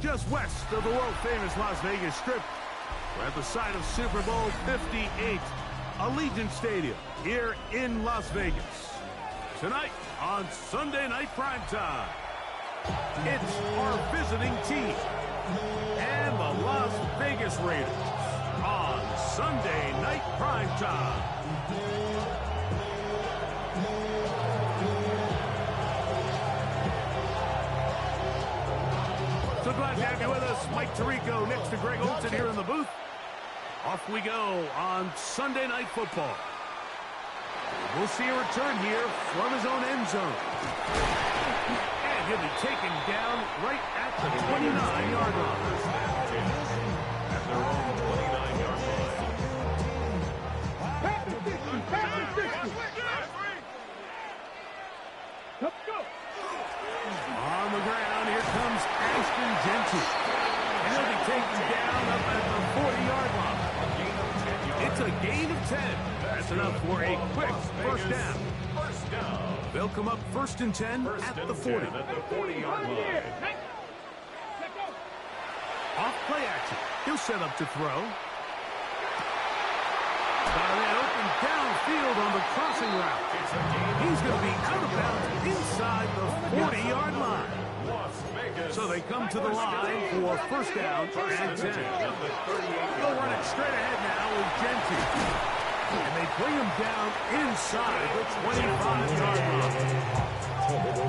just west of the world-famous Las Vegas Strip. We're at the site of Super Bowl 58, Allegiant Stadium, here in Las Vegas. Tonight on Sunday Night Primetime, it's our visiting team and the Las Vegas Raiders on Sunday Night Primetime. So glad to have you with us. Mike Tirico next to Greg Olson here in the booth. Off we go on Sunday Night Football. We'll see a return here from his own end zone. And he'll be taken down right at the 29-yard line. At their own 29-yard line. Let's go. On the ground, here comes Ashton Genty. And he'll be taken down up at the 40-yard line. It's a gain of 10. That's enough for a quick first down. They'll come up 1st and 10 at the 40. At the 40-yard line. Off play action. He'll set up to throw. Got a man open downfield on the crossing route. He's going to be out of bounds inside the 40-yard line. So they come to the line for first down and 10. They'll run it straight ahead now with Genty. And they bring him down inside the 25-yard line.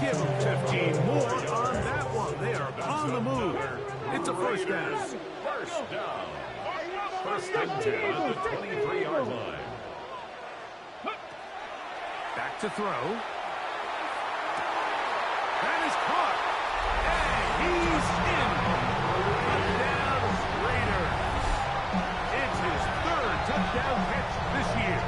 Give him 15 more on that one. They are on the move. It's a first down. First down. First and 10 at the 23-yard line. Back to throw. That is caught. And he's in. Touchdown Raiders. It's his 3rd touchdown catch this year.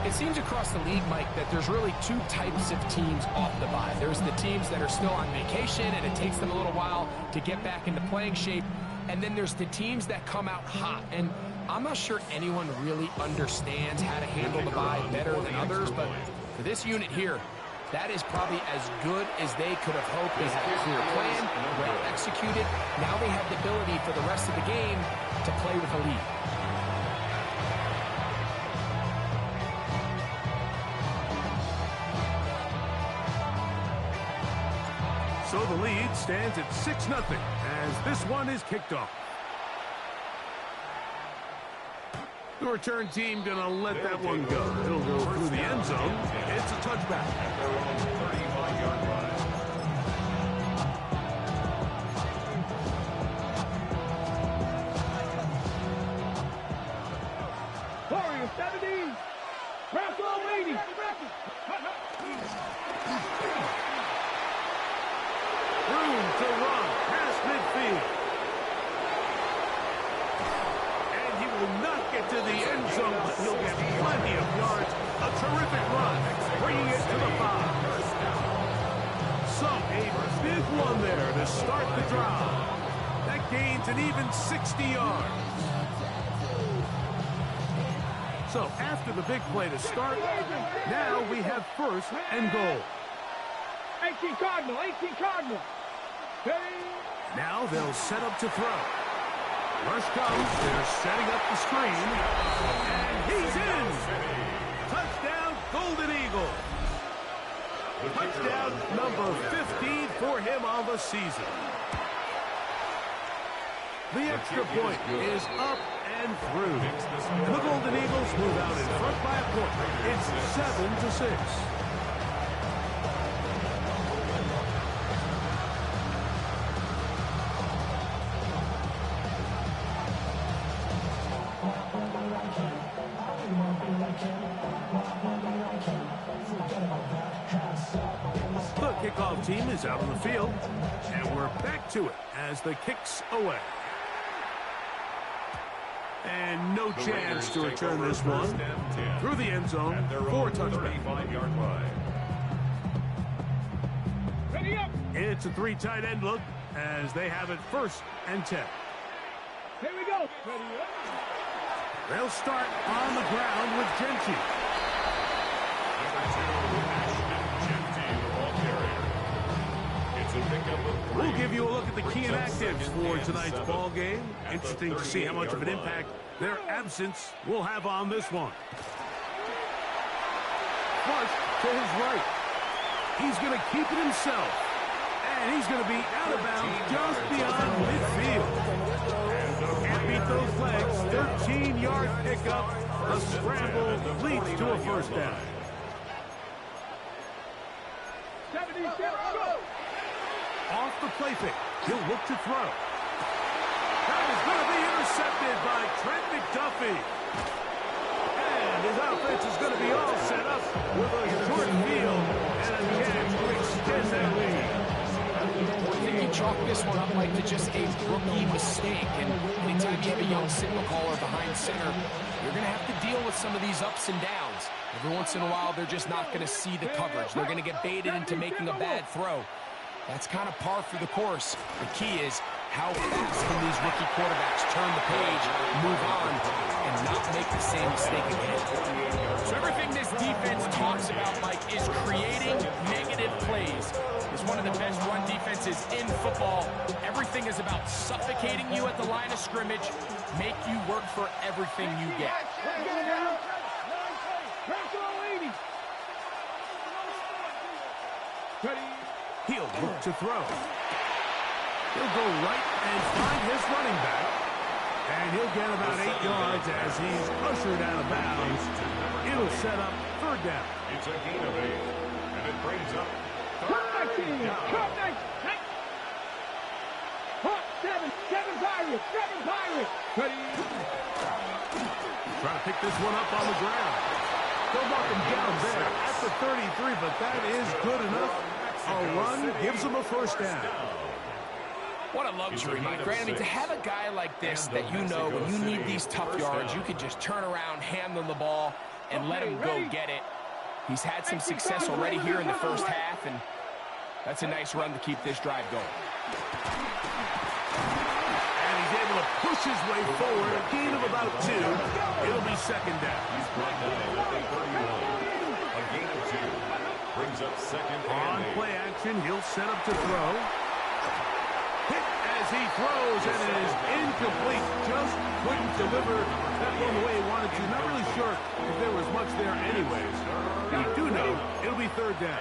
It seems across the league, Mike, that there's really 2 types of teams off the bye. There's the teams that are still on vacation, and it takes them a little while to get back into playing shape. And then there's the teams that come out hot. And I'm not sure anyone really understands how to handle the bye better than others, but for this unit here, that is probably as good as they could have hoped. They had a clear plan, well executed. Now they have the ability for the rest of the game to play with a lead. So the lead stands at 6-0 as this one is kicked off. The return team going to let that one go. It'll go through the end zone. It's a touchback. At their own 35-yard line. Warrior 70. Rml Raiders. Room to run past midfield. And he will not get to the end zone, but he'll get plenty of yards. A terrific run, bringing it to the 5. So a big one there to start the drive. That gains an even 60 yards. So after the big play to start, now we have 1st and goal. 18 Cardinal, 18 Cardinal. Now they'll set up to throw. Rush comes. They're setting up the screen. And he's in. Touchdown, Golden Eagles. Touchdown number 15 for him on the season. The extra point is up and through. And the Golden Eagles move out in front by a point. It's 7-6. kickoff team is out on the field. And we're back to it as the kick's away. And no chance to return this one through the end zone for a touchdown. It's a 3 tight end look as they have it 1st and 10. Here we go. They'll start on the ground with Genty. We'll give you a look at the key inactives for tonight's ball game. Interesting to see how much of an impact their absence will have on this one. Flush to his right. He's going to keep it himself. And he's going to be out of bounds just beyond midfield. Can't beat those legs. 13-yard pickup. A scramble leads to a 1st down. 77, go! Off the play fake. He'll look to throw. That is going to be intercepted by Trent McDuffie. And his offense is going to be all set up with a short field and a chance to extend that lead. I think you chalk this one up like to just a rookie mistake. And anytime you have a young signal caller behind center, you're going to have to deal with some of these ups and downs. Every once in a while, they're just not going to see the coverage. They're going to get baited into making a bad throw. That's kind of par for the course. The key is how fast can these rookie quarterbacks turn the page, move on, and not make the same mistake again. So everything this defense talks about, Mike, is creating negative plays. It's one of the best run defenses in football. Everything is about suffocating you at the line of scrimmage, make you work for everything you get. He'll look to throw. He'll go right and find his running back. And he'll get about 8 yards as he's ushered out of bounds. It'll set up 3rd down. It's a gain of 8. And it brings up 7 Pirates. Trying to pick this one up on the ground. They'll knock him down there at the 33, but that is good enough. A run gives him a 1st down. What a luxury, Mike Grant. I mean, to have a guy like this that you know when you need these tough yards, you can just turn around, hand them the ball, and let him go get it. He's had some success already here in the 1st half, and that's a nice run to keep this drive going. And he's able to push his way forward, a gain of about 2. It'll be 2nd down. He's brought down at the 31. A gain of 2. Brings up 2nd On and 8. play action, he'll set up to throw. Hit as he throws, and it is incomplete. Just couldn't deliver that one the way he wanted to. Not really sure if there was much there anyways. You do know it'll be 3rd down.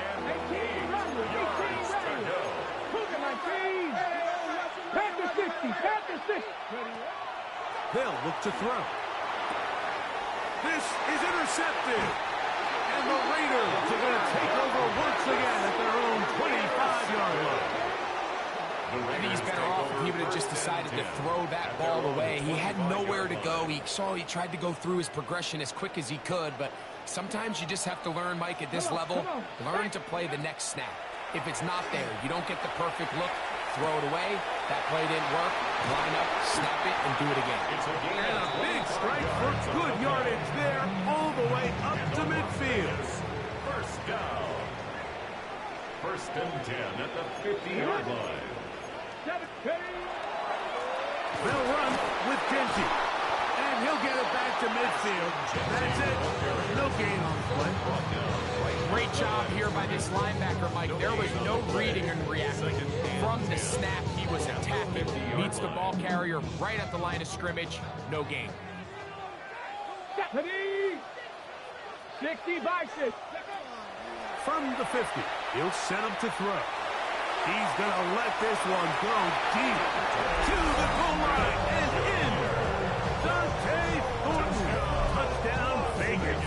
They'll look to throw. This is intercepted. And the Raiders are going to take over once again at their own 25-yard line. I think he's better off if he would have just decided to throw that ball away. He had nowhere to go. He tried to go through his progression as quick as he could, but sometimes you just have to learn, Mike, at this level, learn to play the next snap. If it's not there, you don't get the perfect look, throw it away. That play didn't work. Line up, snap it, and do it again. And a big strike for good yardage there, all the way up to midfield. 1st down. 1st and 10 at the 50-yard line. They'll run with Genty. And he'll get it back to midfield. That's it. No gain on the play. Great job here by this linebacker, Mike. There was no reading and reacting. From the snap, he was attacking. Meets the ball carrier right at the line of scrimmage. No gain. 60 by 6. From the 50, he'll set him to throw. He's going to let this one go deep to the goal line and in. Dante Thornton, touchdown Vegas.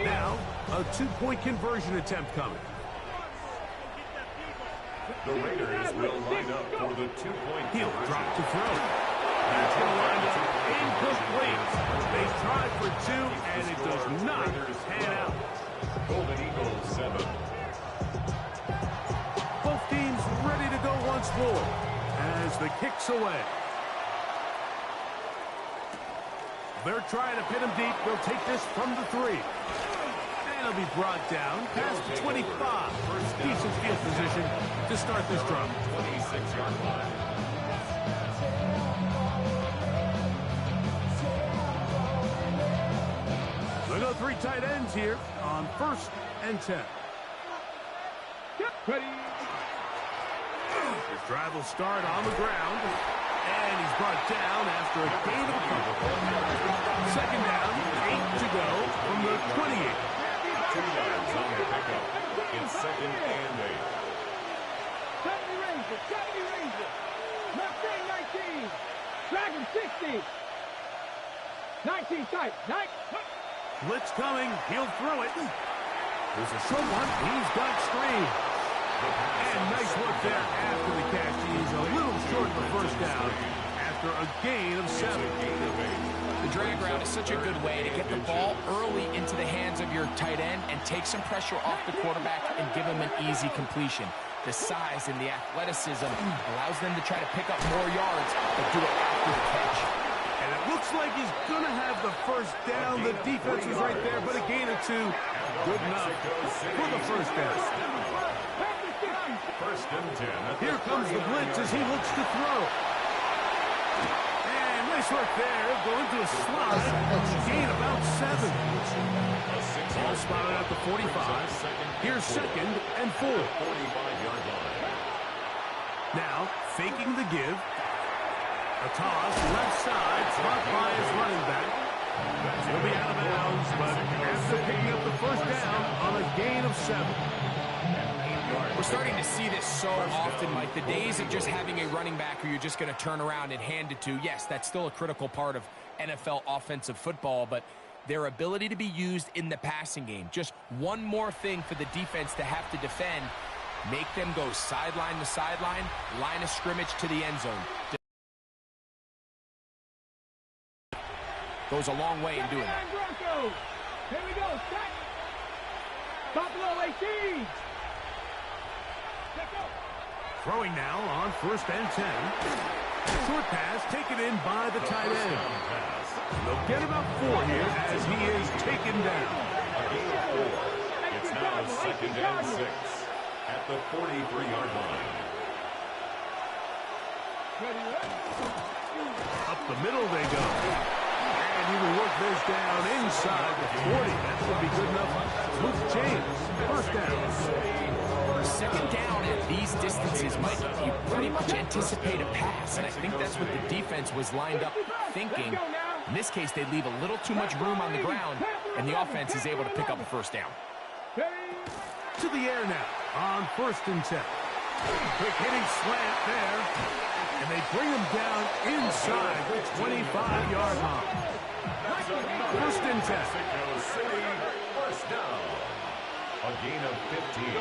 Now, a 2-point conversion attempt coming. The Raiders will line up for the 2-point. He'll drop to throw. That's going to wind up incomplete. They tried for 2, and it does not pan out. Golden Eagles 7. team's ready to go once more as the kick's away. They're trying to pin him deep. They'll take this from the 3. And he'll be brought down past the 25. Decent field position to start this drive. 26-yard line. They'll go 3 tight ends here on 1st and 10. Ready. His drive will start on the ground. And he's brought down after a gain of a couple. 2nd down, 8 to go from the 28. 2 yards on the pickup. It's 2nd and 8. 70 Raiders, 70 Raiders. Mustang 19. Dragon 60. 19 tight. 9. Blitz coming. He'll throw it. There's a short one. He's got screen. And nice work there after the catch. He's a little short of the 1st down after a gain of 7. The drag route is such a good way to get the ball early into the hands of your tight end and take some pressure off the quarterback and give him an easy completion. The size and the athleticism allows them to try to pick up more yards, but do it after the catch. And it looks like he's going to have the 1st down. The defense was right there, but a gain of 2. Good enough for the 1st down. 1st and 10. Here comes the blitz as he looks to throw. And nice work there. Going to a slot. Gain about 7. Ball spotted at the 45. Here's 2nd and 4. 45-yard line. Now, faking the give. A toss, left side, caught by his running back. He'll be out of bounds, but after picking up the 1st down on a gain of 7. We're starting to see this so often, Mike. The days of just having a running back who you're just going to turn around and hand it to, yes, that's still a critical part of NFL offensive football, but their ability to be used in the passing game, just one more thing for the defense to have to defend, make them go sideline to sideline, line of scrimmage to the end zone. Goes a long way in doing that. Here we go. Top low 18. Throwing now on 1st and 10. Short pass taken in by the tight end. They'll get about 4 here as he is taken down. A gain of 4. It's now 2nd and 6 at the 43-yard line. Up the middle they go. And he will work this down inside the 40. That should be good enough. Luke James, 1st down. 2nd down at these distances, Mike, you pretty much anticipate a pass, and I think that's what the defense was lined up thinking. In this case, they leave a little too much room on the ground, and the offense is able to pick up a 1st down. To the air now on 1st and 10. Quick hitting slant there, and they bring him down inside the 25-yard line. 1st and 10. Mexico City, 1st down. A gain of 15.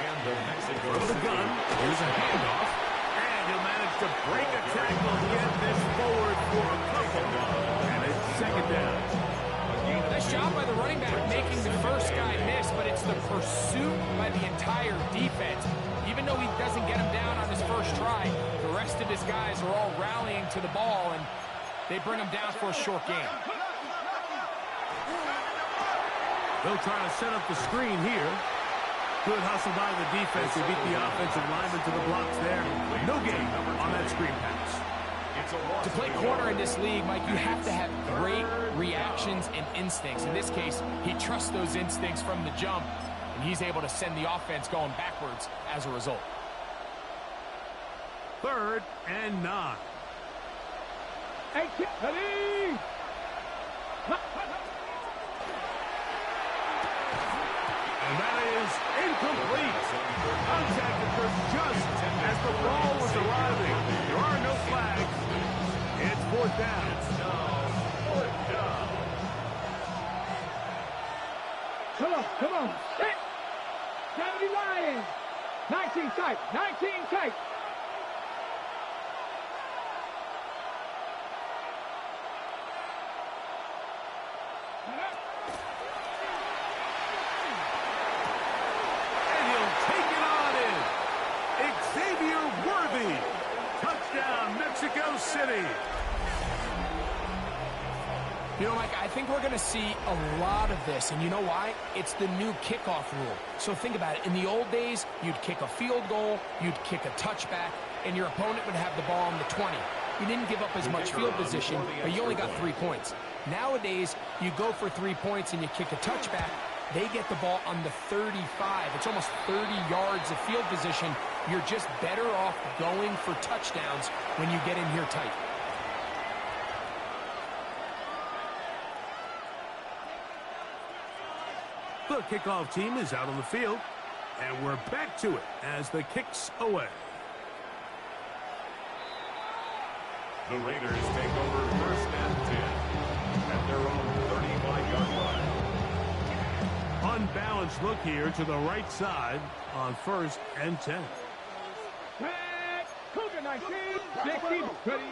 And the Mexico From the City. gun, here's a handoff, and he'll manage to break a tackle, get this forward for a couple, and it's 2nd down. Nice job by the running back making the 1st guy miss, but it's the pursuit by the entire defense. Even though he doesn't get him down on his 1st try, the rest of his guys are all rallying to the ball, and they bring him down for a short gain. They'll try to set up the screen here. Good hustle by the defense. They beat the offensive lineman to the blocks there. No gain on that screen pass. To play corner in this league, Mike, you have to have great reactions and instincts. In this case, he trusts those instincts from the jump, and he's able to send the offense going backwards as a result. 3rd and 9. Ready? And that is incomplete. Contact occurred just as the ball was arriving. There are no flags. It's 4th down. Come on. Hit. 70 Lions. 19 tight. 19 tight. You know, Mike, I think we're going to see a lot of this, and you know why? It's the new kickoff rule. So think about it. In the old days, you'd kick a field goal, you'd kick a touchback, and your opponent would have the ball on the 20. You didn't give up as much field position, but you only got 3 points. Nowadays, you go for 3 points and you kick a touchback, they get the ball on the 35. It's almost 30 yards of field position. You're just better off going for touchdowns when you get in here tight. The kickoff team is out on the field, and we're back to it as the kick's away. The Raiders take over 1st and 10 at their own 35-yard line. Unbalanced look here to the right side on 1st and 10. Cougar 19, 60, 30.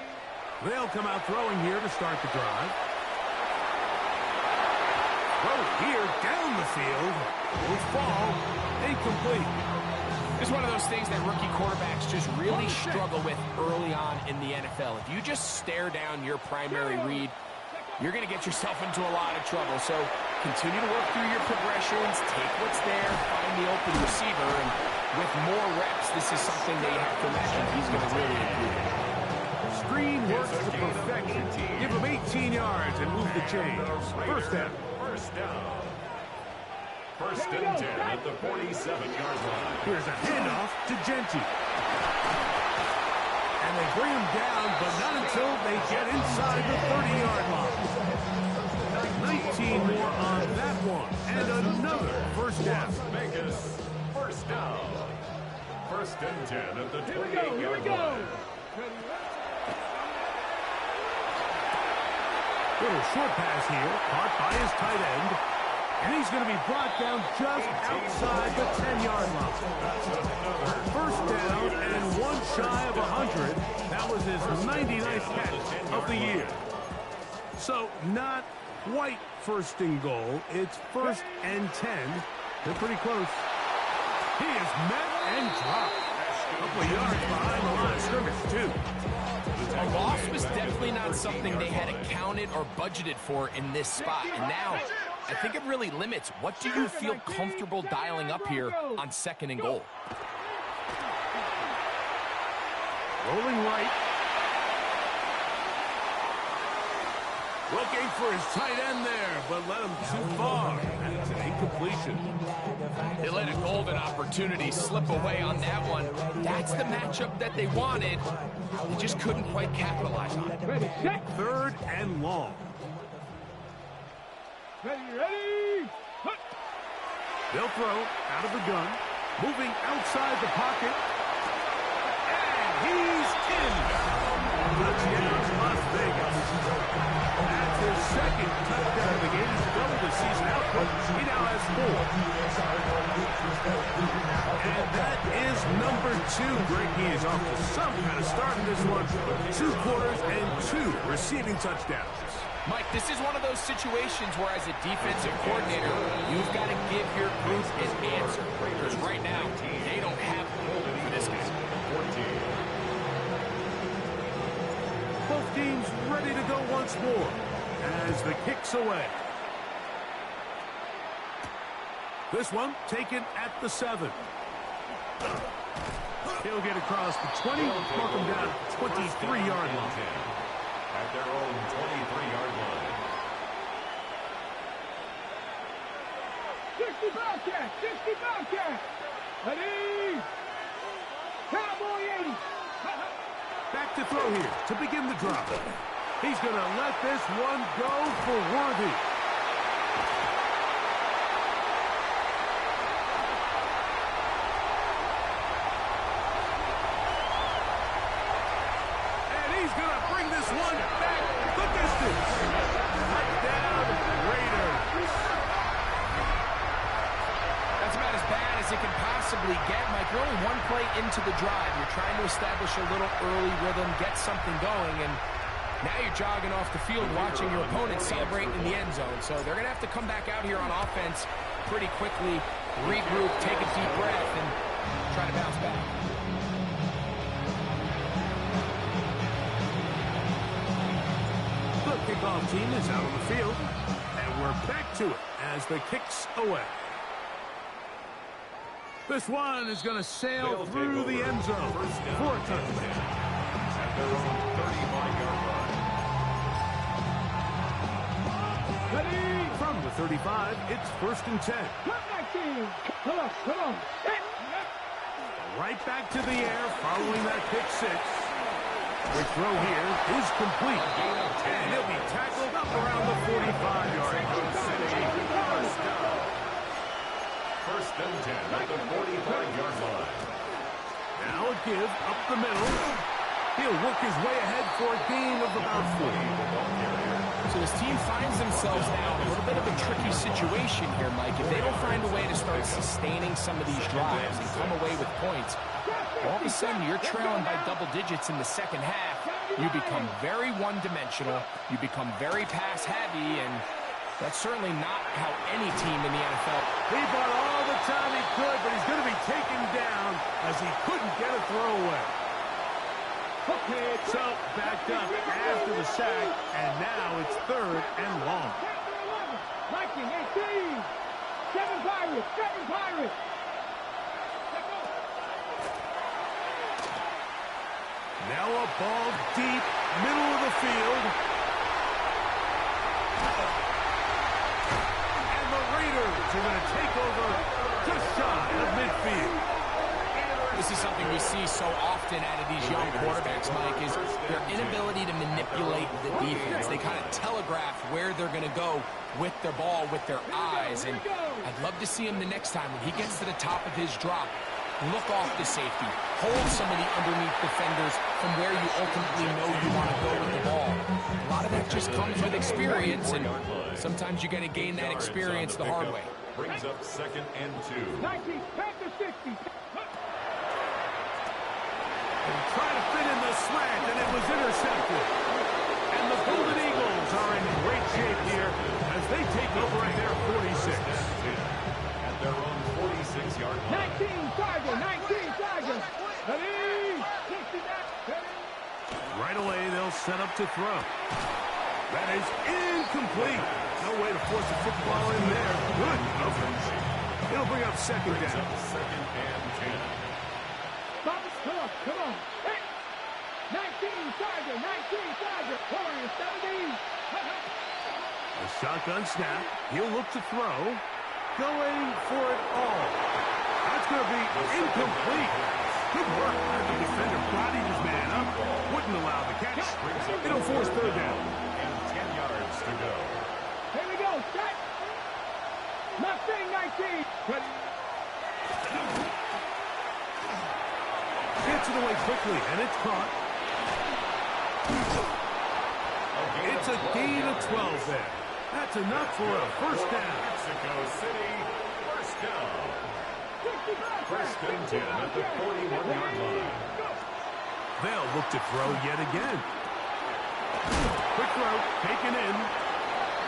They'll come out throwing here to start the drive. Throw here down the field. Will fall. Incomplete. It's one of those things that rookie quarterbacks just really struggle with early on in the NFL. If you just stare down your primary read, you're going to get yourself into a lot of trouble. So continue to work through your progressions, take what's there, find the open receiver, and with more reps, this is something that you have to imagine he's going to really improve. Screen works to perfection. Give him 18 yards and move the chains. First down. First down. 1st and 10 at the 47-yard line. Here's a handoff to Genty. And they bring him down, but not until they get inside the 30-yard line. 19 more on that one. And another first down. Vegas, first down. 1st and 10 at the 28-yard line. Little short pass here, caught by his tight end. And he's going to be brought down just outside the 10-yard line. First down and one shy of 100. That was his 99th catch of the year. So not quite 1st and goal. It's 1st and 10. They're pretty close. He is met and dropped. A couple of yards behind the line of scrimmage, too. A loss was definitely not something they had accounted or budgeted for in this spot. And now, I think it really limits what do you feel comfortable dialing up here on 2nd and goal. Rolling right. Looking for his tight end there, but led him too far. And it's an incompletion. They let a golden opportunity slip away on that one. That's the matchup that they wanted. They just couldn't quite capitalize on it. 3rd and long. Ready. They'll throw out of the gun. Moving outside the pocket. And he's in. Touchdown, Las Vegas. That's his 2nd touchdown of the game. He's doubled his season output. He now has 4. And that is number 2. Greg, he is off to some kind of start in this one. 2 quarters and 2 receiving touchdowns. Mike, this is one of those situations where as a defensive coordinator, you've got to give your group an answer. Because right now, they don't have hope for this guy. Both teams ready to go once more as the kick's away. This one taken at the 7. He'll get across the 20, mark him down 23-yard line. At their own 23-yard line. 60 Bobcat, 60 Bobcat. Ready. Cowboy 80. Back to throw here to begin the drive. He's going to let this one go for Worthy. And he's going to bring this one back the distance. Touchdown, Raiders. That's about as bad as it can possibly get, Mike. You're only one play into the drive. You're trying to establish a little early rhythm, get something going, and now you're jogging off the field watching your opponent celebrate in the end zone. So they're going to have to come back out here on offense pretty quickly, regroup, take a deep breath, and try to bounce back. The kickoff team is out on the field. And we're back to it as the kick's away. This one is going to sail through the end zone for a touchdown. At their own 35-yard line. Ready? From the 35, it's 1st and 10. Come on. Right back to the air following that pick six. The throw here is complete. And he'll be tackled up around the 45-yard line. First down. 1st and 10 at the 45-yard line. Now a give up the middle. He'll work his way ahead for a gain of about 4. So this team finds themselves now in a little bit of a tricky situation here, Mike. If they don't find a way to start sustaining some of these drives and come away with points, all of a sudden you're trailing by double digits in the second half. You become very one-dimensional. You become very pass-heavy, and that's certainly not how any team in the NFL. He bought all the time he could, but he's going to be taken down as he couldn't get a throw away. Okay, so backed up after the sack, and now it's 3rd and long. Viking 18. 7 Pirates. Now a ball deep, middle of the field. And the Raiders are going to take over just shy of midfield. This is something we see so often out of these young quarterbacks, Mike, is their inability to manipulate the defense. They kind of telegraph where they're going to go with their ball, with their eyes. And I'd love to see him the next time when he gets to the top of his drop. Look off the safety. Hold some of the underneath defenders from where you ultimately know you want to go with the ball. A lot of that just comes with experience, and sometimes you're going to gain that experience the hard way. Brings up 2nd and 2. 19, Panther 60. Trying to fit in the slant, and it was intercepted. And the Golden Eagles are in great shape here as they take over at their 46. At their own 46-yard line. 19 Tiger. Ready? Right away, they'll set up to throw. That is incomplete. No way to force a football in there. Good coverage. It'll bring up 2nd down. 2nd and 10. Come on. Hey. 19 Tiger. Warrior 70. A shotgun snap. He'll look to throw. Going for it all. That's going to be incomplete. Good work. The defender bodied his man up. Wouldn't allow the catch. It'll force 3rd down. And 10 yards to go. Here we go. Set. Mustang 19. Ready. Gets it away quickly, and it's caught. It's a gain of 12 there. That's enough for a 1st down. Mexico City, 1st down. 1st and 10 at the 41-yard line. They'll look to throw yet again. Quick throw, taken in.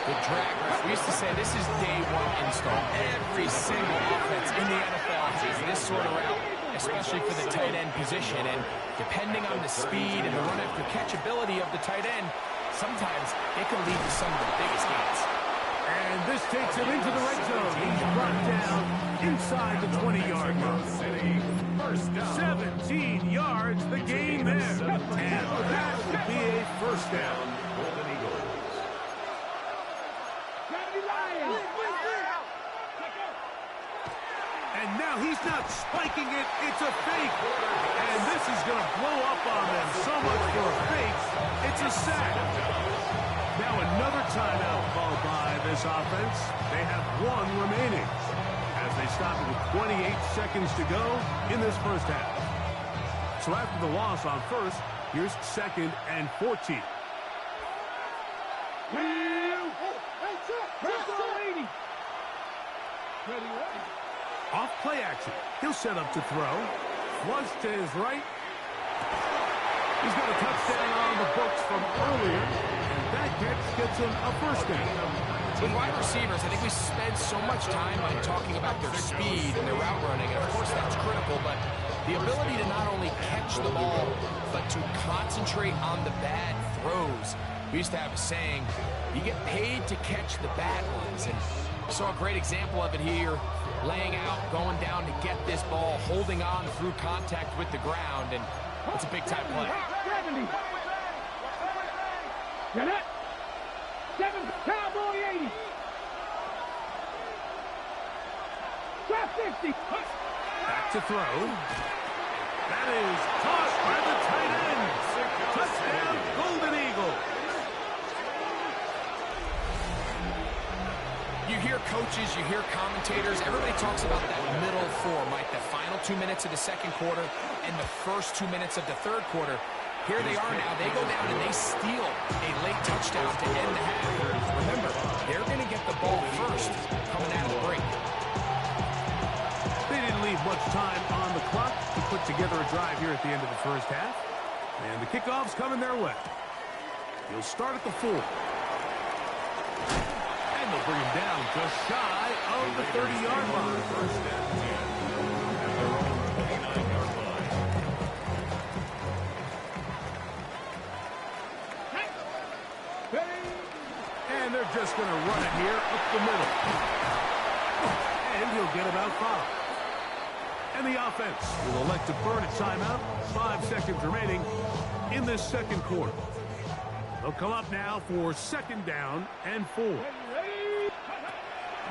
The drag route. We used to say this is day one install. Every single offense in the NFL has this sort of route, especially for the tight end position. And depending on the speed and the run after catch ability of the tight end, sometimes it can lead to some of the biggest gains. And this takes him into the red zone. He's brought down inside the 20-yard line. 17 yards, the gain there. And that would be a 1st down. Golden Eagles. And now he's not spiking it, it's a fake. And this is going to blow up on them. So much for a fake, it's a sack. Now another timeout called by this offense. They have 1 remaining as they stop it with 28 seconds to go in this 1st half. So after the loss on 1st, here's 2nd and 14. Off play action. He'll set up to throw. Flush to his right. He's got a touchdown on the books from earlier. And that catch gets him a 1st down. With wide receivers, I think we spend so much time on talking about their speed and their route running, and of course that's critical, but the ability to not only catch the ball, but to concentrate on the bad throws We used to have a saying, you get paid to catch the bad ones. And we saw a great example of it here, laying out, going down to get this ball, holding on through contact with the ground, and it's a big-time play. 70. Jeanette. 7, Cowboy 80. Drop 50. Back to throw. That is tossed by the tight end. Touchdown, Golden Eagles. You hear coaches, you hear commentators, everybody talks about that middle four, Mike, the final 2 minutes of the second quarter and the first 2 minutes of the third quarter. Here they are now. They go down and they steal a late touchdown to end the half. Remember, they're going to get the ball first coming out of the break. They didn't leave much time on the clock to put together a drive here at the end of the first half. And the kickoff's coming their way. He'll start at the 4. And they'll bring him down just shy of the 30-yard line. First and 10 at their own 29-yard line. And they're just going to run it here up the middle. And he'll get about 5. And the offense will elect to burn a timeout. 5 seconds remaining in this second quarter. They'll come up now for second down and 4.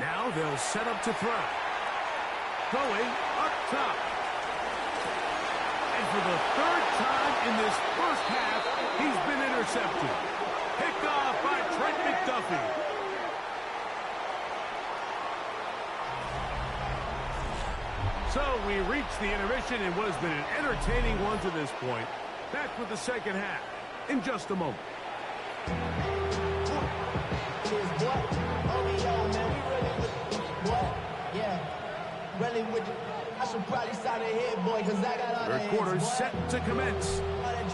Now they'll set up to throw. Going up top. And for the third time in this first half, he's been intercepted. Picked off by Trent McDuffie. So we reach the intermission in what has been an entertaining one to this point. Back with the second half in just a moment. Third quarter set to commence.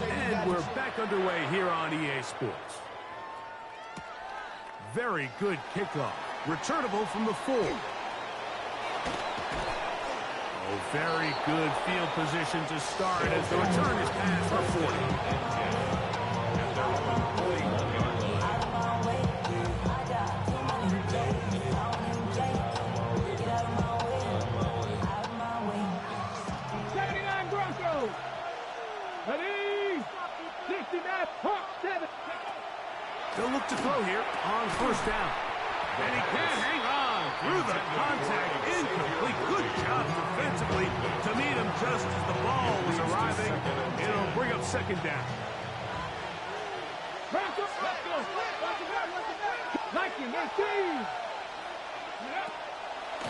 And we're back underway here on EA Sports. Very good kickoff. Returnable from the 4. Oh, very good field position to start as the return is passed for 40. At their own 41-yard line. Ready? 69, Park 7. They'll look to throw here on first down. And he can't hang on through the contact. Incomplete. Good job defensively to meet him just as the ball was arriving. It'll bring up second down.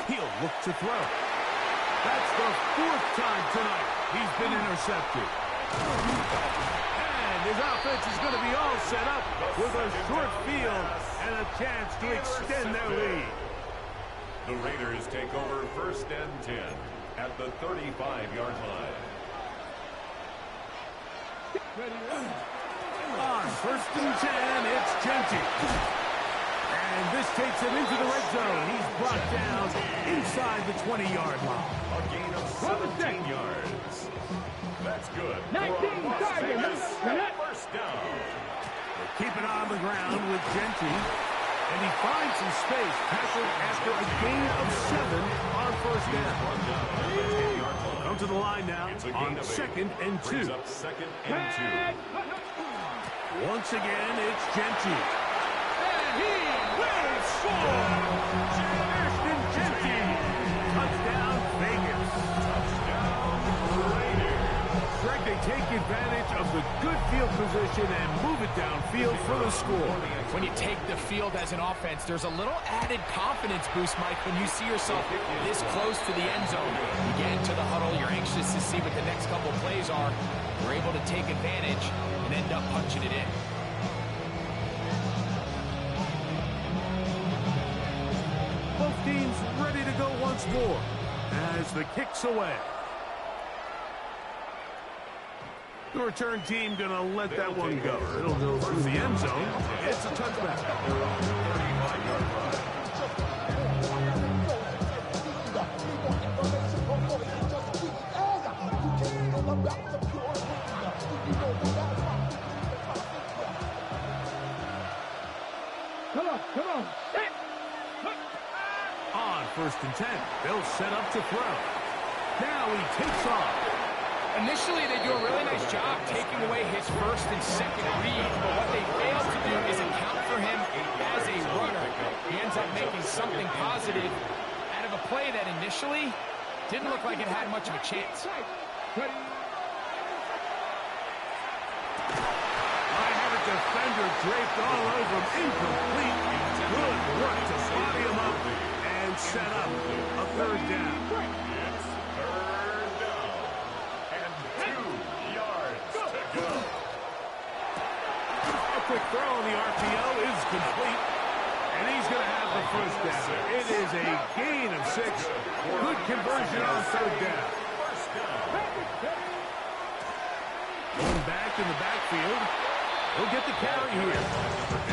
He'll look to throw. That's the 4th time tonight he's been intercepted. And his offense is going to be all set up with a short field and a chance to extend their lead. The Raiders take over first and 10 at the 35-yard line. On first and 10, it's Genty. And this takes him into the red zone. He's brought down inside the 20-yard line. A gain of 17 yards. That's good. 19 targets. First down. They keep it on the ground with Genty. And he finds some space. Tackled after a gain of 7 on first down. Come to the line now on second and 2. Brings up second and 2. Once again, it's Genty. And he will score! Ashton Genty. Touchdown, Vegas. Touchdown, Raiders. Greg, they take advantage of the good field position and move it downfield for the score. When you take the field as an offense, there's a little added confidence boost, Mike, when you see yourself this close to the end zone. You get into the huddle, you're anxious to see what the next couple plays are. You're able to take advantage and end up punching it in. Both teams ready to go once more as the kick's away. The return team going to let that one go. It'll go through the end zone. It's a touchback. Their own 35-yard line. Come on. Set. On 1st and 10, they'll set up to throw. Now he takes off. Initially, they do a really nice job taking away his first and second read, but what they fail to do is account for him as a runner. He ends up making something positive out of a play that initially didn't look like it had much of a chance. I have a defender draped all over him, incomplete. Good work to body him up and set up a 3rd down. It's 3rd down. And 2 yards to go. A quick throw on the RPO is complete. And he's going to have the 1st down. It is a gain of 6. Good conversion on 3rd down. Going back in the backfield. He'll get the carry here.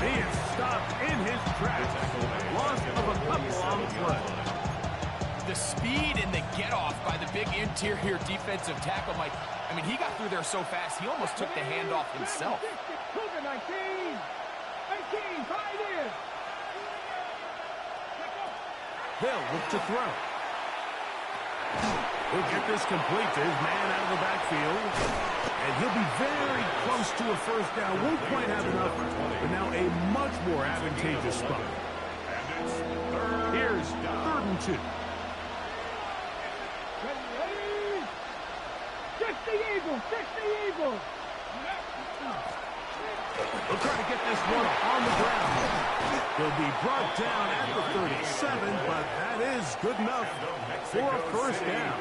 And he is stopped in his tracks. Loss of a couple on the play. The speed and the get-off by the big interior defensive tackle, Mike. I mean, he got through there so fast, he almost took the handoff himself. 19, 5 in. They'll look to throw. He'll get this complete to his man out of the backfield. And he'll be very close to a 1st down. Won't quite have enough, but now a much more advantageous spot. Here's 3rd and 2. Fix the Eagles. They'll try to get this one on the ground. He'll be brought down at the 37, but that is good enough for a 1st down.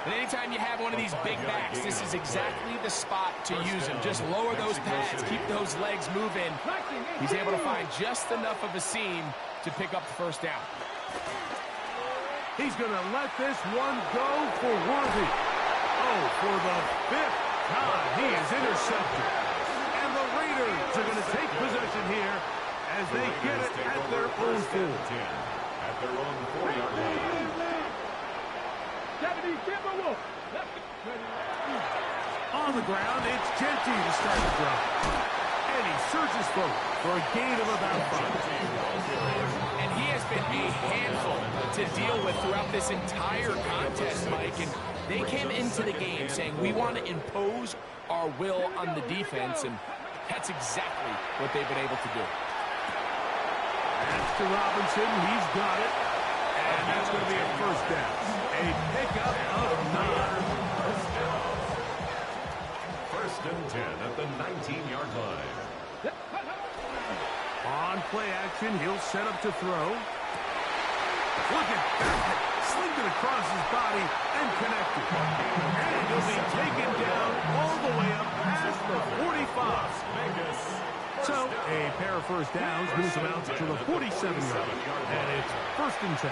And anytime you have one of these big backs, this is exactly the spot to use him. Just lower those pads, keep those legs moving. He's able to find just enough of a seam to pick up the 1st down. He's going to let this one go for Worthy. Oh, for the 5th time, he is intercepted. And the Raiders are going to take possession here as they get it at their own 4. At their own 4-yard line. On the ground, it's Genty to start the drive. And he searches for a gain of about 5. And he has been a handful to deal with throughout this entire contest, Mike. And they came into the game saying, we want to impose our will on the defense, and that's exactly what they've been able to do. That's to Robinson. He's got it. And that's going to be a 1st down. A pickup of 9. 1st and 10 at the 19-yard line. On play action, he'll set up to throw. Look at that. Slinged it across his body and connected. And he'll be taken down all the way up past the 45. So, a pair of 1st downs moves him out to the 47-yard. And it's 1st and 10.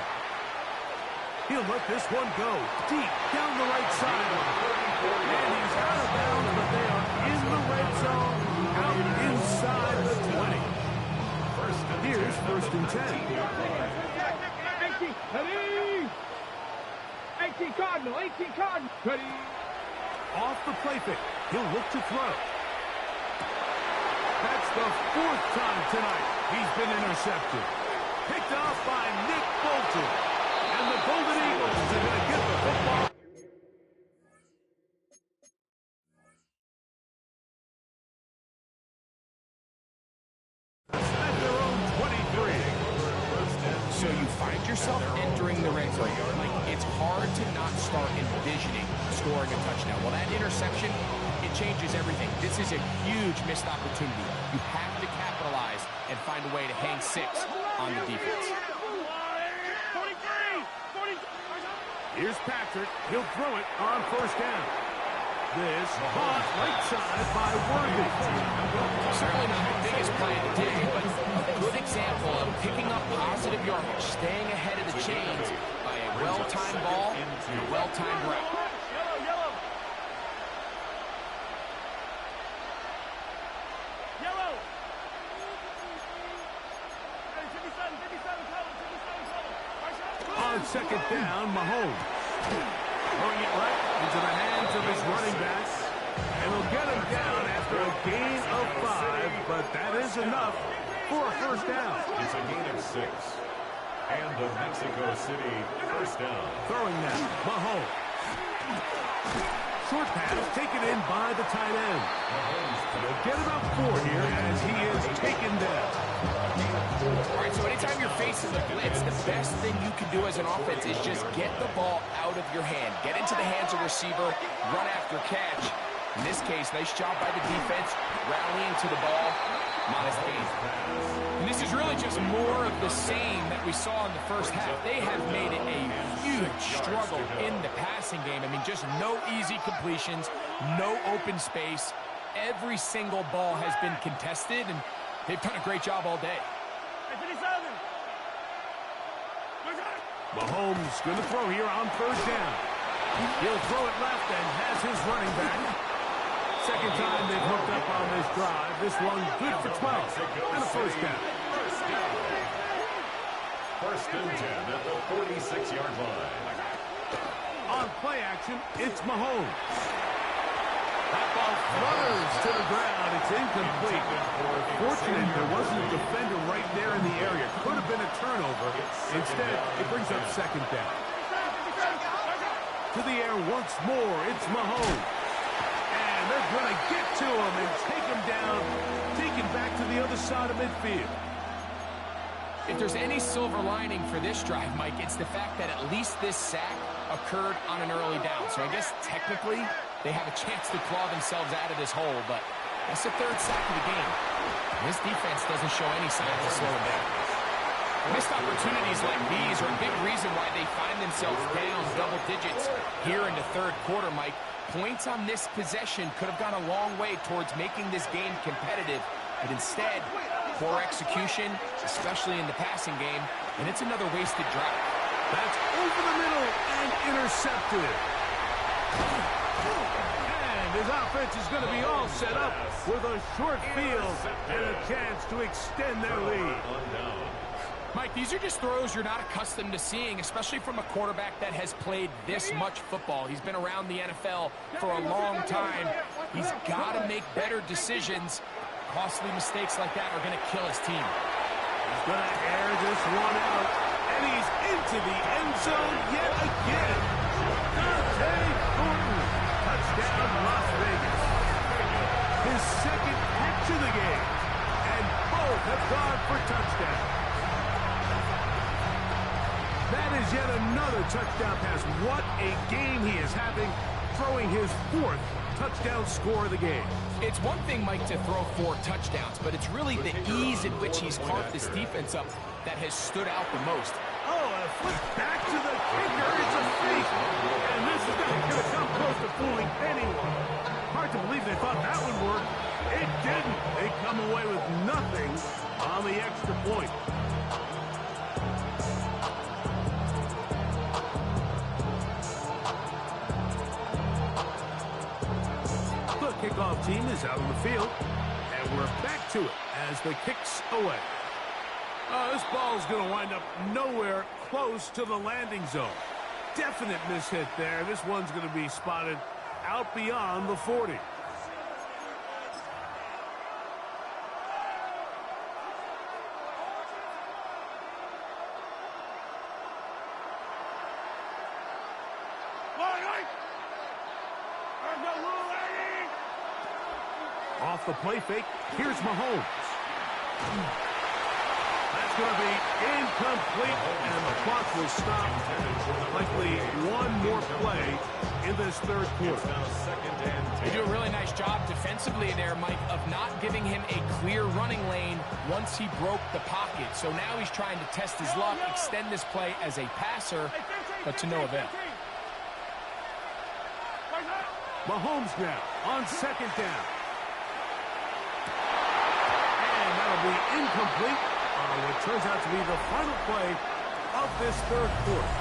He'll let this one go deep down the right sideline. And he's out of bounds, but they are in the red zone, out inside the 20. Here's 1st and 10. 18 Cardinal. Ready. Off the play fake. He'll look to throw. That's the 4th time tonight he's been intercepted. Picked off by Nick Bolton. And the Golden Eagles are going to get the football. At their own 23. So you find yourself entering the red zone. Like, it's hard to not start envisioning scoring a touchdown. Well, that interception, it changes everything. This is a huge missed opportunity. You have to capitalize and find a way to hang 6 on the defense. Here's Patrick. He'll throw it on 1st down. This caught right side by Worthy. Certainly not the biggest play of the day, but a good example of picking up positive yardage, staying ahead of the chains by a well-timed ball and a well-timed route. On 2nd down, Mahomes. Throwing it right into the hands of his running back. And he'll get him down after a gain of 5, but that is enough for a first down. It's a gain of 6. And the Mexico City first down. Throwing now, Mahomes. Short pass taken in by the tight end. He'll get about 4 here as he is taken down. All right, so anytime you're facing the blitz, the best thing you can do as an offense is just get the ball out of your hand. Get into the hands of the receiver, run after catch. In this case, nice job by the defense, rallying to the ball. Modest gain. And this is really just more of the same that we saw in the first half. They have made it a huge struggle in the passing game. I mean, just no easy completions, no open space. Every single ball has been contested, and they've done a great job all day. Mahomes going to throw here on first down. He'll throw it left and has his running back. Second time they've hooked up on this drive. This one good for 12 and a first down. First and 10 at the 46-yard line. On play action, it's Mahomes. That ball flutters to the ground. It's incomplete. Fortunate there wasn't a defender right there in the area. Could have been a turnover. Instead, it brings up second down. To the air once more, it's Mahomes. And they're going to get to him and take him down, take him back to the other side of midfield. If there's any silver lining for this drive, Mike, it's the fact that at least this sack occurred on an early down. So I guess technically they have a chance to claw themselves out of this hole, but that's the third sack of the game. This defense doesn't show any signs of slowing down. Missed opportunities like these are a big reason why they find themselves down double digits here in the third quarter, Mike. Points on this possession could have gone a long way towards making this game competitive, but instead, poor execution, especially in the passing game, and it's another wasted drive. That's over the middle and intercepted. And his offense is going to be all set up with a short field and a chance to extend their lead. Mike, these are just throws you're not accustomed to seeing, especially from a quarterback that has played this much football. He's been around the NFL for a long time. He's got to make better decisions. Costly mistakes like that are going to kill his team. He's going to air this one out, and he's into the end zone yet again. Touchdown, Las Vegas. His second catch of the game, and both have gone for touchdowns. That is yet another touchdown pass. What a game he is having, throwing his fourth touchdown score of the game. It's one thing, Mike, to throw 4 touchdowns, but it's really the ease in which he's carved this defense up that has stood out the most. Oh, a flip back to the kicker. It's a fake. And this is going to come close to fooling anyone. Hard to believe they thought that would work. It didn't. They come away with nothing on the extra point. The kickoff team is out on the field, and we're back to it as the kick's away. This ball's going to wind up nowhere close to the landing zone. Definite mishit there. This one's going to be spotted out beyond the 40. Off the play fake, here's Mahomes. That's going to be incomplete, and the clock will stop. Likely one more play in this third quarter. They do a really nice job defensively there, Mike, of not giving him a clear running lane once he broke the pocket. So now he's trying to test his luck, extend this play as a passer, but to no avail. Mahomes now on second down. And that'll be incomplete on what turns out to be the final play of this third quarter.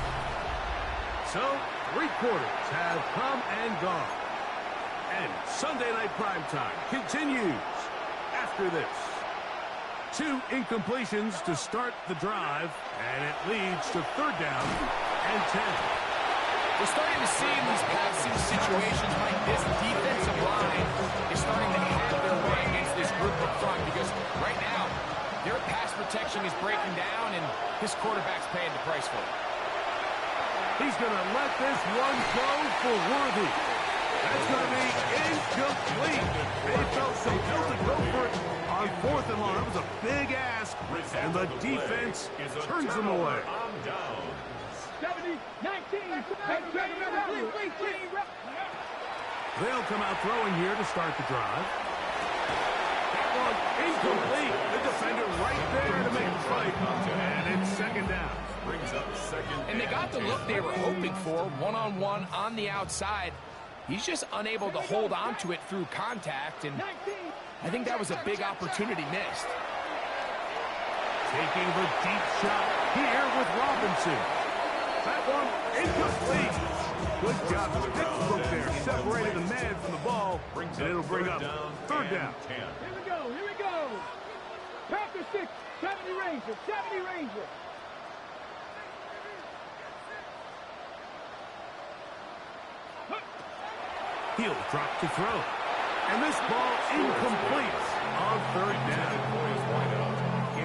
So, 3 quarters have come and gone. And Sunday Night Primetime continues after this. 2 incompletions to start the drive, and it leads to third down and 10. We're starting to see in these passing situations like this defensive line is starting to have their way against this group up front, because right now Their pass protection is breaking down, and his quarterback's paying the price for it. He's going to let this one go for Worthy. That's going to be incomplete. They felt compelled to go for it on 4th and long. It was a big ask, and the defense turns them away. 70-19. They'll come out throwing here to start the drive. That one incomplete. The defender right there to make the fight. And it's 2nd down. And they got the look they were hoping for, one-on-one on the outside. He's just unable to hold on to it through contact, and I think that was a big opportunity missed. Taking the deep shot here with Robinson. That one incomplete. Good job. The textbook there separated the man from the ball, and it'll bring up 3rd down. Here we go. Panther 6, 70 Rangers, 70 Rangers. He'll drop to throw. And this ball incomplete on 3rd down.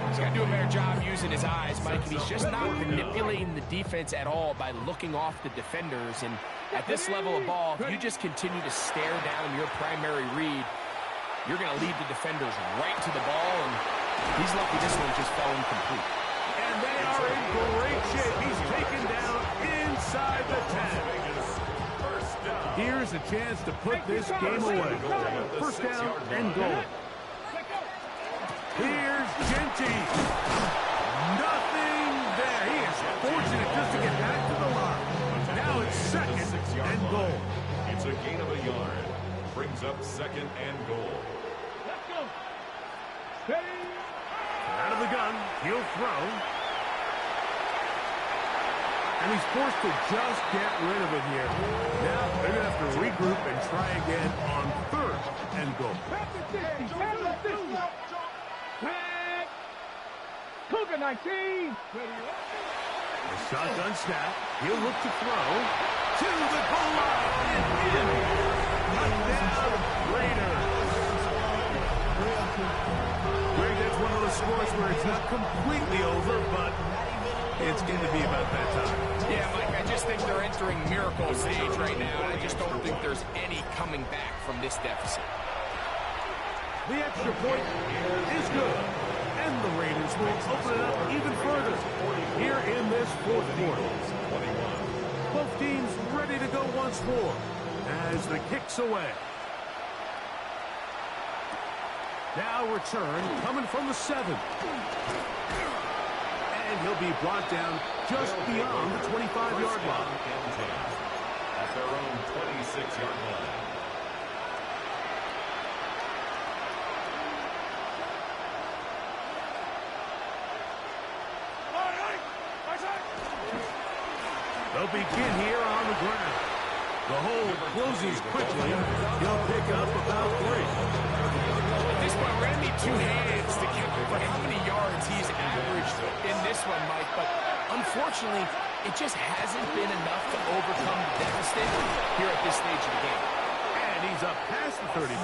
He's got to do a better job using his eyes, Mike, and he's just not manipulating the defense at all by looking off the defenders. And at this level of ball, if you just continue to stare down your primary read, you're going to lead the defenders right to the ball, and he's lucky this one just fell incomplete. And they are in great shape. He's taken down inside the 10. Here's a chance to put this game away. 1st down and goal. Here's Genty. Nothing there. He is fortunate just to get back to the line. Now it's 2nd and goal. It's a gain of a yard. Brings up 2nd and goal. Let's go. Out of the gun. He'll throw. And he's forced to just get rid of it here. Now they're going to have to regroup and try again on 3rd and goal. Cougar 19. The shotgun snap. He'll look to throw. To the goal line and in. Touchdown Raiders. Greg, that's one of those scores where it's not completely over, but it's going to be about that time. Yeah, Mike, I just think they're entering miracle stage right now, and I just don't think there's any coming back from this deficit. The extra point is good, and the Raiders will open it up even further here in this 4th quarter. Both teams ready to go once more as the kick's away. Now return coming from the 7. And he'll be brought down just beyond the 25-yard line. At their own 26-yard line. They'll begin here on the ground. The hole closes quickly. He'll pick up about 3. At this point, we're going to need 2 hands to count for how many yards he's averaged in this one, Mike. But unfortunately, it just hasn't been enough to overcome the deficit here at this stage of the game. And he's up past the 35.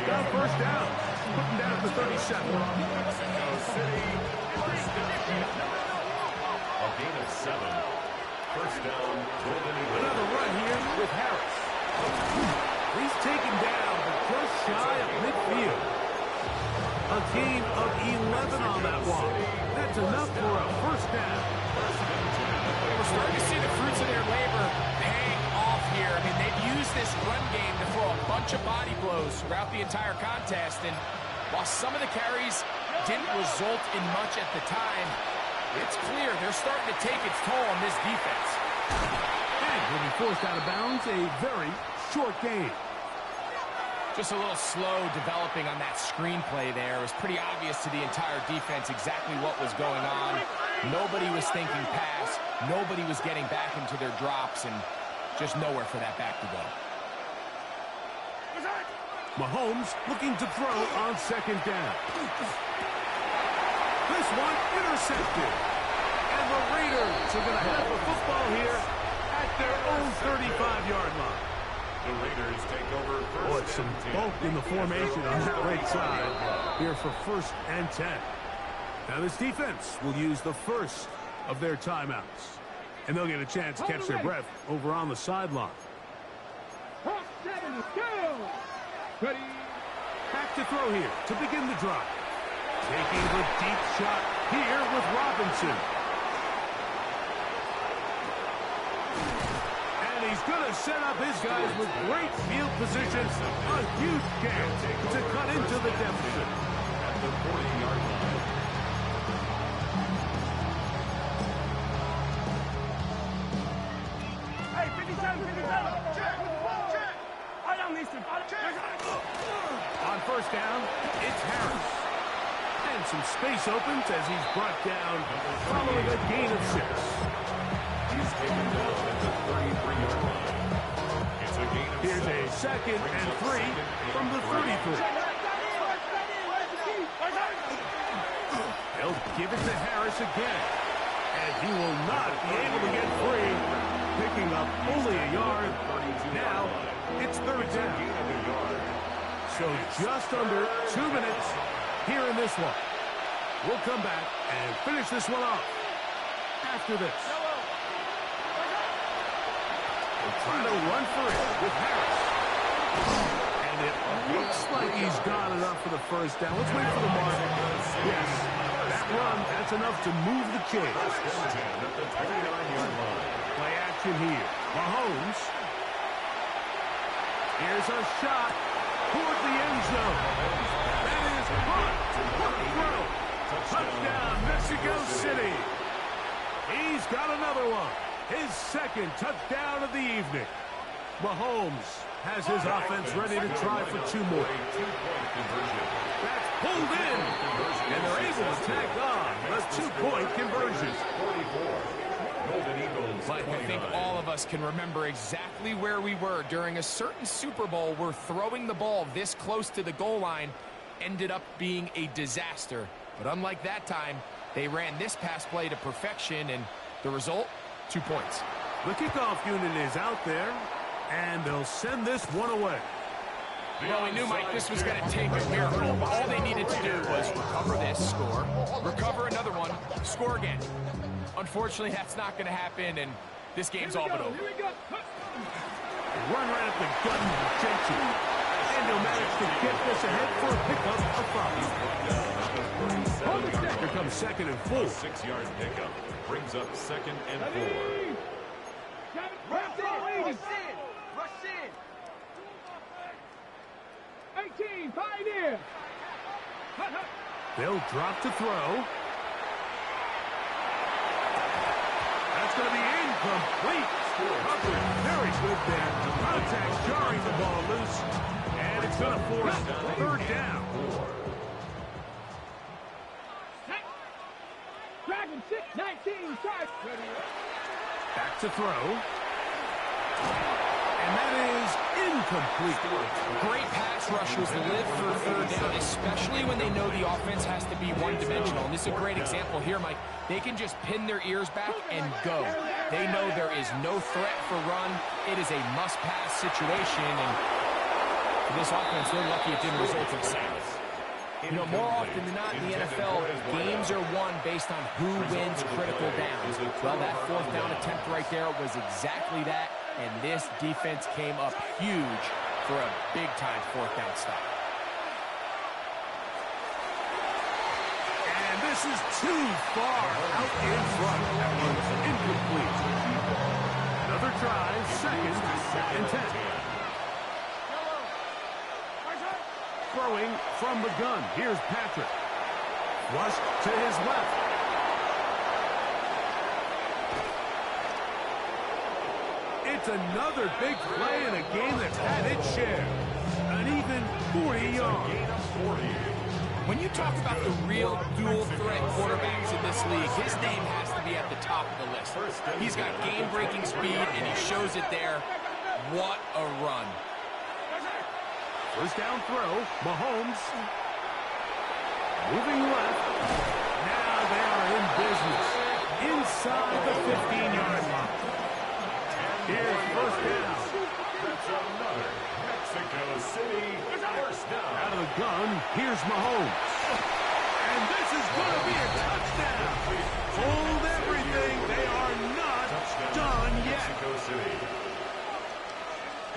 Got a 1st down. Putting down at the 37. A gain of 7. 1st down. Another run here with Harris. He's taken down, but just shy of midfield. A gain of 11 on that one. That's enough for a 1st down. We're starting to see the fruits of their labor paying off here. I mean, they've used this run game to throw a bunch of body blows throughout the entire contest, and while some of the carries didn't result in much at the time, it's clear they're starting to take its toll on this defense. And will be forced out of bounds, a very short game. Just a little slow developing on that screenplay there. It was pretty obvious to the entire defense exactly what was going on. Nobody was thinking pass. Nobody was getting back into their drops, and just nowhere for that back to go. Mahomes looking to throw on 2nd down. This one intercepted. And the Raiders are going to have a football here at their own 35-yard line. The Raiders take over 1st. Boy, some bulk in the formation on that right side here for 1st and 10. Now this defense will use the first of their timeouts. And they'll get a chance to catch their breath over on the sideline. Ready. Back to throw here to begin the drive. Taking the deep shot here with Robinson. And he's going to set up his guys with great field position. A huge chance to cut into the deficit. At the 40-yard line. Hey, 57, 57. Check. I don't need to. On first down, it's Harris. And some space opens as he's brought down following a gain of 6. He's taken down at the 33-yard line. It's a gain of 6. Here's a 2nd and 3 from the 33. They'll give it to Harris again. And he will not be able to get free. Picking up only a yard. Now it's 3rd down. So just under 2 minutes here in this one. We'll come back and finish this one off after this. They're trying to run for it with Harris. And it looks like he's got enough for the first down. Let's wait for the mark. Yes, that run, that's enough to move the chains. Play action here. Mahomes. Here's a shot toward the end zone. That is caught. Throw. Touchdown, Mexico City. He's got another one. His 2nd touchdown of the evening. Mahomes has his offense ready to try for 2 more. That's pulled in. And they're able to tack on the 2-point conversion. Mike, I think all of us can remember exactly where we were during a certain Super Bowl where throwing the ball this close to the goal line ended up being a disaster. But unlike that time, they ran this pass play to perfection, and the result, 2 points. The kickoff unit is out there, and they'll send this one away. Well, we knew, Mike, this was going to take a miracle. All they needed to do was recover this, score, recover another one, score again. Unfortunately, that's not going to happen, and this game's all but over. Run right up the gut and Jensen. And he'll manage to get this ahead for a pickup of 5. Here comes 2nd and 4. 6-yard pickup brings up 2nd and 4. Rush in. 18, Pioneer. They'll drop to throw. That's going to be incomplete. Covered very good there. Contact jarring the ball loose. And it's going to force 3rd down. Dragon 6, 19, charge. Back to throw. And that is incomplete. Great pass rushers live for 3rd down, especially when they know the offense has to be one-dimensional. And this is a great example here, Mike. They can just pin their ears back and go. They know there is no threat for run. It is a must-pass situation, and for this offense, they're lucky it didn't result in sacks. You know, more often than not in the NFL, games are won based on who wins critical downs. Well, that 4th down attempt right there was exactly that, and this defense came up huge for a big-time 4th down stop. And this is too far out in front. That one's incomplete. Another try, 2nd and 10. Throwing from the gun. Here's Patrick. Flushed to his left. It's another big play in a game that's had its share. An even 40 yards. When you talk about the real dual-threat quarterbacks in this league, his name has to be at the top of the list. He's got game-breaking speed, and he shows it there. What a run. First down throw, Mahomes. Moving left. Now they are in business. Inside the 15-yard line. Here's first down. That's another Mexico City first down. Out of the gun, here's Mahomes. And this is going to be a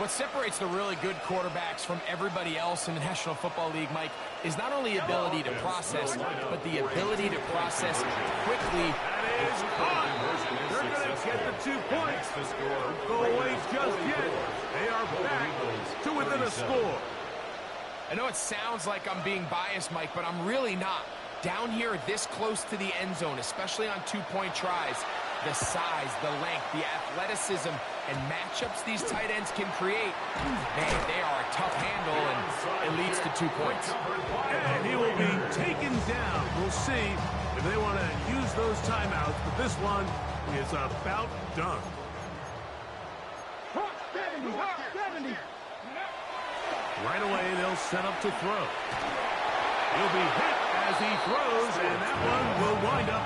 What separates the really good quarterbacks from everybody else in the National Football League, Mike, is not only ability to process, but the ability to process quickly. That is caught. They're going to get the 2 points. Don't go away just yet. They are back to within a score. I know it sounds like I'm being biased, Mike, but I'm really not. Down here this close to the end zone, especially on 2-point tries, the size, the length, the athleticism, and matchups these tight ends can create, man, they are a tough handle, and it leads to 2 points. And he will be taken down. We'll see if they want to use those timeouts, but this one is about done. 70. Right away, they'll set up to throw. He'll be hit as he throws, and that one will wind up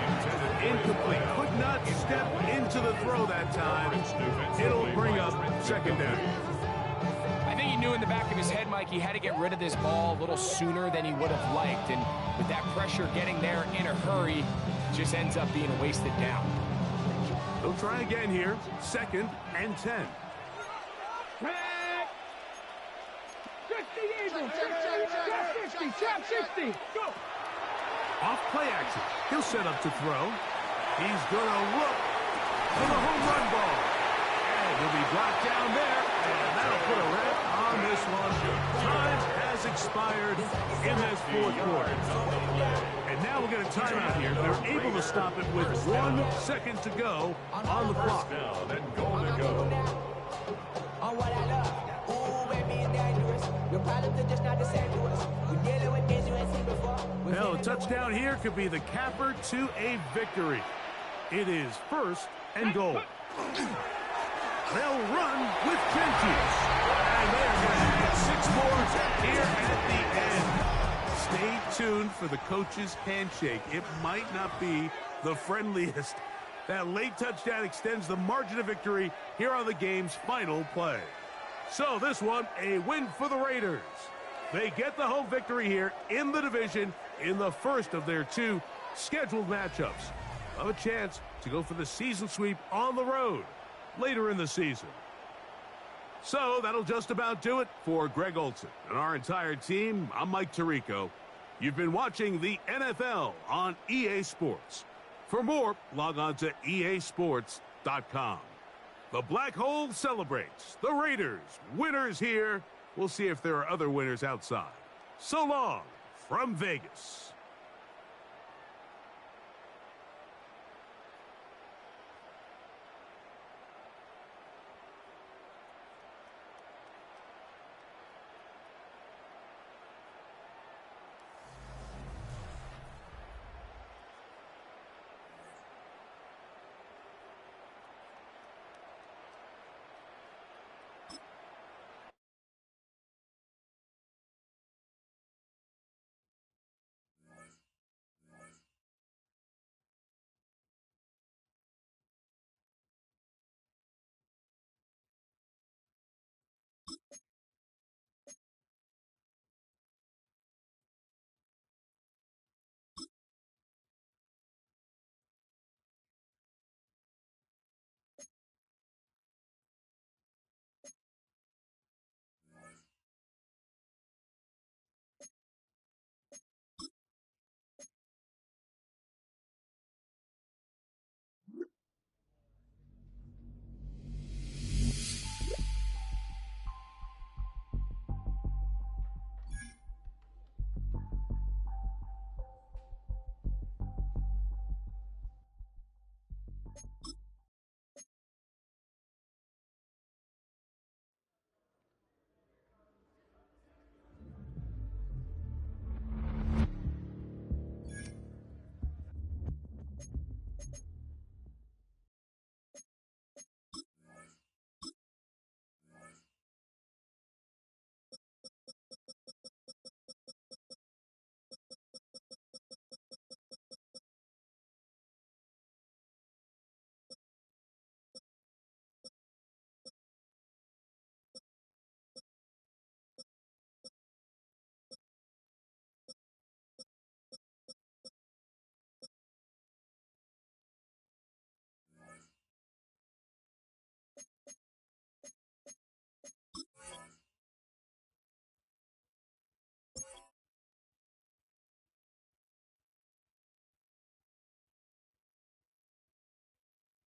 incomplete. Could not step into the throw that time. It'll bring up second down. I think he knew in the back of his head, Mike, he had to get rid of this ball a little sooner than he would have liked. And with that pressure getting there in a hurry, it just ends up being a wasted down. They'll try again here. 2nd and 10. Trap 60. Go. Off play action. He'll set up to throw. He's going to look for the home run ball. And he'll be blocked down there. And that'll put a wrap on this one. Time has expired in this 4th quarter. And now we'll get a timeout here. They're able to stop it with 1 second to go on the clock. Down and goal to go. On what I love. Ooh, it means dangerous. Your problems are just not the same to us. We're dealing with things you ain't seen before. Well, a touchdown here could be the capper to a victory. It is 1st and goal. They'll run with 10 juice. And they're going to add 6 more here at the end. Stay tuned for the coach's handshake. It might not be the friendliest. That late touchdown extends the margin of victory here on the game's final play. So this one, a win for the Raiders. They get the home victory here in the division in the first of their 2 scheduled matchups. Have a chance to go for the season sweep on the road later in the season. So that'll just about do it for Greg Olson and our entire team. I'm Mike Tirico. You've been watching the NFL on EA Sports. For more, log on to easports.com. The Black Hole celebrates. The Raiders, winners here. We'll see if there are other winners outside. So long from Vegas.